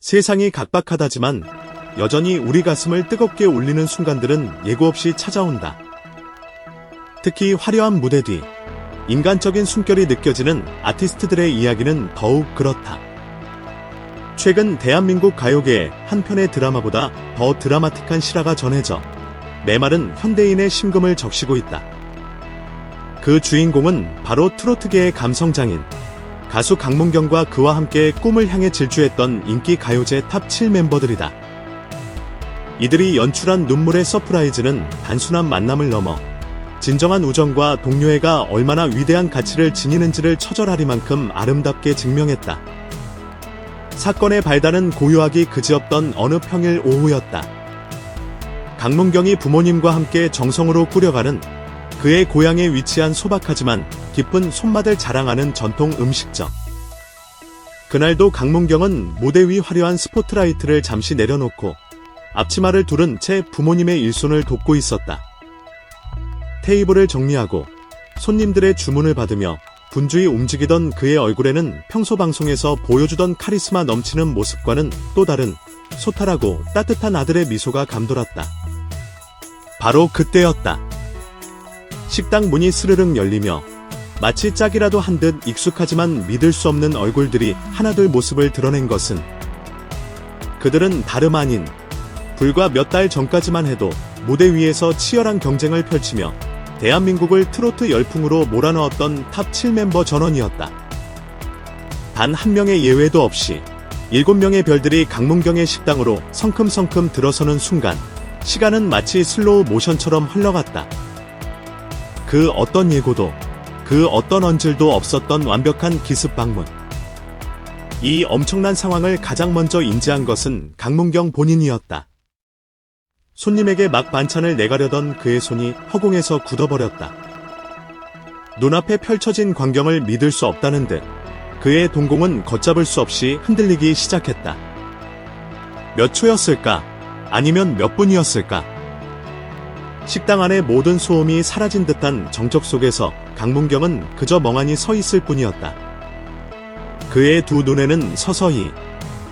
세상이 각박하다지만 여전히 우리 가슴을 뜨겁게 울리는 순간들은 예고 없이 찾아온다. 특히 화려한 무대 뒤 인간적인 숨결이 느껴지는 아티스트들의 이야기는 더욱 그렇다. 최근 대한민국 가요계의 한 편의 드라마보다 더 드라마틱한 실화가 전해져 메마른 현대인의 심금을 적시고 있다. 그 주인공은 바로 트로트계의 감성장인 가수 강문경과 그와 함께 꿈을 향해 질주했던 인기 가요제 탑 7 멤버들이다. 이들이 연출한 눈물의 서프라이즈는 단순한 만남을 넘어 진정한 우정과 동료애가 얼마나 위대한 가치를 지니는지를 처절하리만큼 아름답게 증명했다. 사건의 발단은 고요하기 그지없던 어느 평일 오후였다. 강문경이 부모님과 함께 정성으로 꾸려가는 그의 고향에 위치한 소박하지만 깊은 손맛을 자랑하는 전통 음식점. 그날도 강문경은 무대 위 화려한 스포트라이트를 잠시 내려놓고 앞치마를 두른 채 부모님의 일손을 돕고 있었다. 테이블을 정리하고 손님들의 주문을 받으며 분주히 움직이던 그의 얼굴에는 평소 방송에서 보여주던 카리스마 넘치는 모습과는 또 다른 소탈하고 따뜻한 아들의 미소가 감돌았다. 바로 그때였다. 식당 문이 스르륵 열리며 마치 짝이라도 한 듯 익숙하지만 믿을 수 없는 얼굴들이 하나둘 모습을 드러낸 것은 그들은 다름 아닌 불과 몇 달 전까지만 해도 무대 위에서 치열한 경쟁을 펼치며 대한민국을 트로트 열풍으로 몰아넣었던 탑 7 멤버 전원이었다. 단 한 명의 예외도 없이 7명의 별들이 강문경의 식당으로 성큼성큼 들어서는 순간 시간은 마치 슬로우 모션처럼 흘러갔다. 그 어떤 예고도 그 어떤 언질도 없었던 완벽한 기습 방문. 이 엄청난 상황을 가장 먼저 인지한 것은 강문경 본인이었다. 손님에게 막 반찬을 내가려던 그의 손이 허공에서 굳어버렸다. 눈앞에 펼쳐진 광경을 믿을 수 없다는 듯 그의 동공은 걷잡을 수 없이 흔들리기 시작했다. 몇 초였을까? 아니면 몇 분이었을까? 식당 안의 모든 소음이 사라진 듯한 정적 속에서 강문경은 그저 멍하니 서 있을 뿐이었다. 그의 두 눈에는 서서히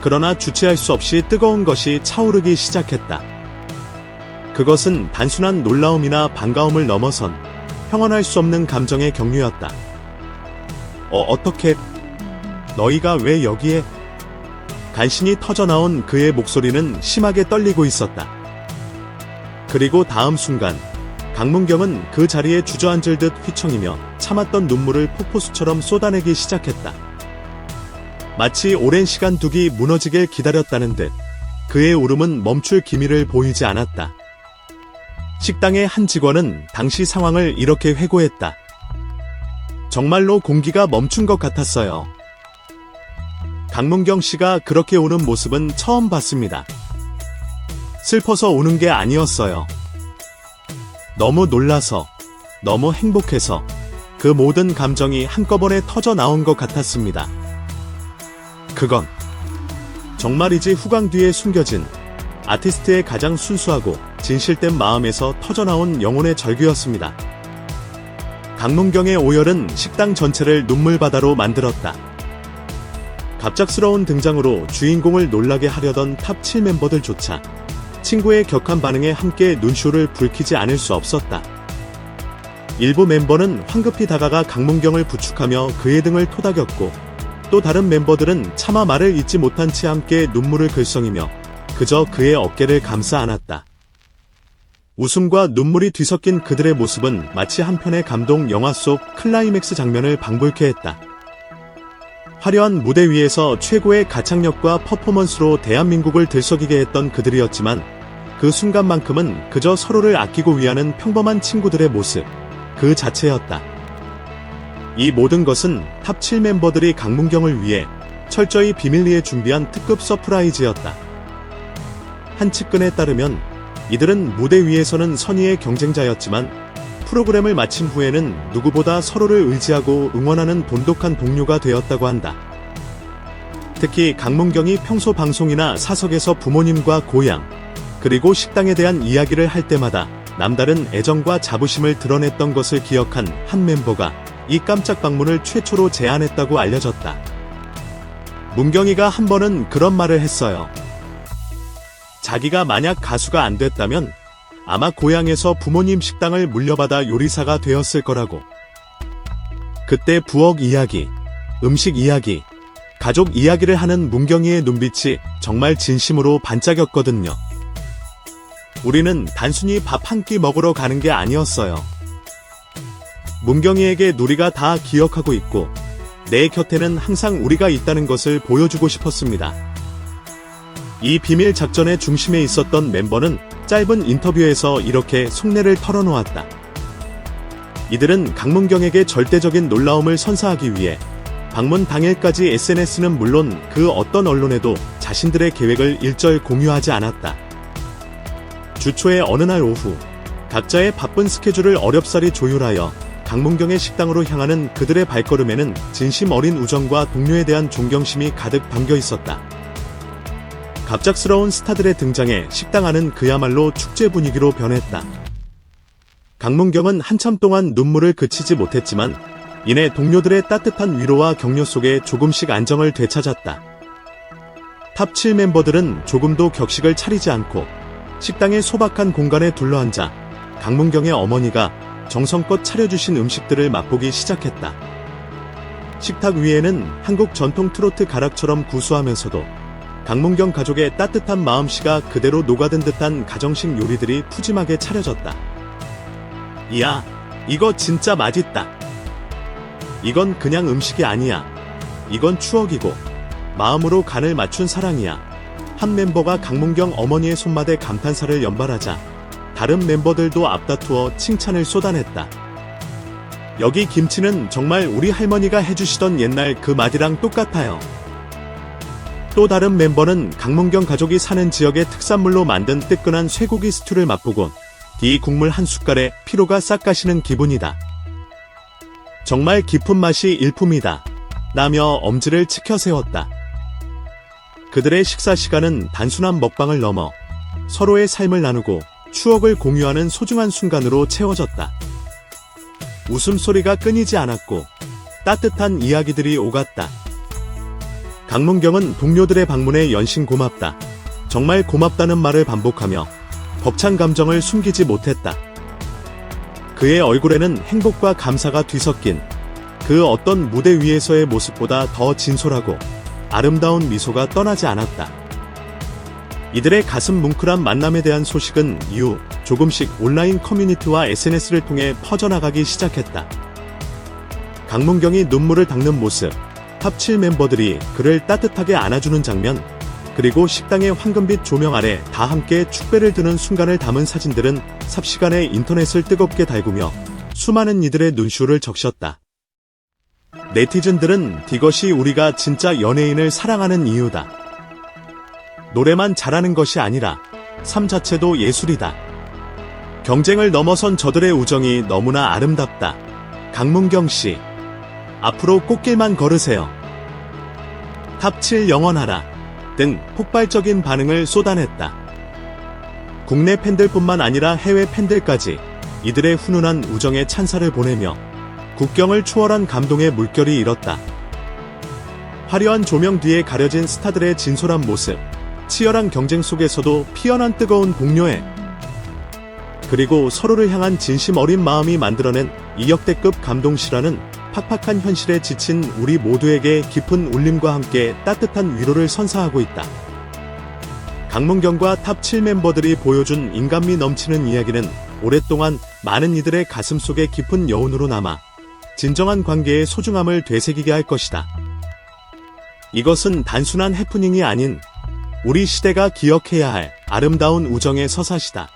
그러나 주체할 수 없이 뜨거운 것이 차오르기 시작했다. 그것은 단순한 놀라움이나 반가움을 넘어선 형언할 수 없는 감정의 경류였다. 어떻게? 너희가 왜 여기에? 간신히 터져나온 그의 목소리는 심하게 떨리고 있었다. 그리고 다음 순간 강문경은 그 자리에 주저앉을 듯 휘청이며 참았던 눈물을 폭포수처럼 쏟아내기 시작했다. 마치 오랜 시간 두기 무너지길 기다렸다는 듯 그의 울음은 멈출 기미를 보이지 않았다. 식당의 한 직원은 당시 상황을 이렇게 회고했다. 정말로 공기가 멈춘 것 같았어요. 강문경 씨가 그렇게 우는 모습은 처음 봤습니다. 슬퍼서 우는 게 아니었어요. 너무 놀라서, 너무 행복해서 그 모든 감정이 한꺼번에 터져 나온 것 같았습니다. 그건 정말이지 후광 뒤에 숨겨진 아티스트의 가장 순수하고 진실된 마음에서 터져나온 영혼의 절규였습니다. 강문경의 오열은 식당 전체를 눈물바다로 만들었다. 갑작스러운 등장으로 주인공을 놀라게 하려던 탑 7 멤버들조차 친구의 격한 반응에 함께 눈쇼를 붉히지 않을 수 없었다. 일부 멤버는 황급히 다가가 강문경을 부축하며 그의 등을 토닥였고 또 다른 멤버들은 차마 말을 잇지 못한 채 함께 눈물을 글썽이며 그저 그의 어깨를 감싸 안았다. 웃음과 눈물이 뒤섞인 그들의 모습은 마치 한 편의 감동 영화 속 클라이맥스 장면을 방불케 했다. 화려한 무대 위에서 최고의 가창력과 퍼포먼스로 대한민국을 들썩이게 했던 그들이었지만 그 순간만큼은 그저 서로를 아끼고 위하는 평범한 친구들의 모습 그 자체였다. 이 모든 것은 탑 7 멤버들이 강문경을 위해 철저히 비밀리에 준비한 특급 서프라이즈였다. 한 측근에 따르면 이들은 무대 위에서는 선의의 경쟁자였지만 프로그램을 마친 후에는 누구보다 서로를 의지하고 응원하는 돈독한 동료가 되었다고 한다. 특히 강문경이 평소 방송이나 사석에서 부모님과 고향, 그리고 식당에 대한 이야기를 할 때마다 남다른 애정과 자부심을 드러냈던 것을 기억한 한 멤버가 이 깜짝 방문을 최초로 제안했다고 알려졌다. 문경이가 한 번은 그런 말을 했어요. 자기가 만약 가수가 안 됐다면 아마 고향에서 부모님 식당을 물려받아 요리사가 되었을 거라고. 그때 부엌 이야기, 음식 이야기, 가족 이야기를 하는 문경이의 눈빛이 정말 진심으로 반짝였거든요. 우리는 단순히 밥 한 끼 먹으러 가는 게 아니었어요. 문경이에게 누리가 다 기억하고 있고 내 곁에는 항상 우리가 있다는 것을 보여주고 싶었습니다. 이 비밀 작전의 중심에 있었던 멤버는 짧은 인터뷰에서 이렇게 속내를 털어놓았다. 이들은 강문경에게 절대적인 놀라움을 선사하기 위해 방문 당일까지 SNS는 물론 그 어떤 언론에도 자신들의 계획을 일절 공유하지 않았다. 주초의 어느 날 오후, 각자의 바쁜 스케줄을 어렵사리 조율하여 강문경의 식당으로 향하는 그들의 발걸음에는 진심 어린 우정과 동료에 대한 존경심이 가득 담겨 있었다. 갑작스러운 스타들의 등장에 식당 안은 그야말로 축제 분위기로 변했다. 강문경은 한참 동안 눈물을 그치지 못했지만 이내 동료들의 따뜻한 위로와 격려 속에 조금씩 안정을 되찾았다. 탑 7 멤버들은 조금도 격식을 차리지 않고 식당의 소박한 공간에 둘러앉아 강문경의 어머니가 정성껏 차려주신 음식들을 맛보기 시작했다. 식탁 위에는 한국 전통 트로트 가락처럼 구수하면서도 강문경 가족의 따뜻한 마음씨가 그대로 녹아든 듯한 가정식 요리들이 푸짐하게 차려졌다. 이야, 이거 진짜 맛있다. 이건 그냥 음식이 아니야. 이건 추억이고 마음으로 간을 맞춘 사랑이야. 한 멤버가 강문경 어머니의 손맛에 감탄사를 연발하자 다른 멤버들도 앞다투어 칭찬을 쏟아냈다. 여기 김치는 정말 우리 할머니가 해주시던 옛날 그 맛이랑 똑같아요. 또 다른 멤버는 강문경 가족이 사는 지역의 특산물로 만든 뜨끈한 쇠고기 스튜를 맛보곤 이 국물 한 숟갈에 피로가 싹 가시는 기분이다. 정말 깊은 맛이 일품이다. 라며 엄지를 치켜 세웠다. 그들의 식사 시간은 단순한 먹방을 넘어 서로의 삶을 나누고 추억을 공유하는 소중한 순간으로 채워졌다. 웃음소리가 끊이지 않았고 따뜻한 이야기들이 오갔다. 강문경은 동료들의 방문에 연신 고맙다. 정말 고맙다는 말을 반복하며 벅찬 감정을 숨기지 못했다. 그의 얼굴에는 행복과 감사가 뒤섞인 그 어떤 무대 위에서의 모습보다 더 진솔하고 아름다운 미소가 떠나지 않았다. 이들의 가슴 뭉클한 만남에 대한 소식은 이후 조금씩 온라인 커뮤니티와 SNS를 통해 퍼져나가기 시작했다. 강문경이 눈물을 닦는 모습, 탑 7 멤버들이 그를 따뜻하게 안아주는 장면, 그리고 식당의 황금빛 조명 아래 다 함께 축배를 드는 순간을 담은 사진들은 삽시간에 인터넷을 뜨겁게 달구며 수많은 이들의 눈시울을 적셨다. 네티즌들은 이것이 우리가 진짜 연예인을 사랑하는 이유다. 노래만 잘하는 것이 아니라 삶 자체도 예술이다. 경쟁을 넘어선 저들의 우정이 너무나 아름답다. 강문경 씨, 앞으로 꽃길만 걸으세요. 탑 7 영원하라 등 폭발적인 반응을 쏟아냈다. 국내 팬들뿐만 아니라 해외 팬들까지 이들의 훈훈한 우정에 찬사를 보내며 국경을 초월한 감동의 물결이 일었다. 화려한 조명 뒤에 가려진 스타들의 진솔한 모습, 치열한 경쟁 속에서도 피어난 뜨거운 동료애, 그리고 서로를 향한 진심 어린 마음이 만들어낸 이역대급 감동시라는 팍팍한 현실에 지친 우리 모두에게 깊은 울림과 함께 따뜻한 위로를 선사하고 있다. 강문경과 탑 7 멤버들이 보여준 인간미 넘치는 이야기는 오랫동안 많은 이들의 가슴 속에 깊은 여운으로 남아 진정한 관계의 소중함을 되새기게 할 것이다. 이것은 단순한 해프닝이 아닌 우리 시대가 기억해야 할 아름다운 우정의 서사시다.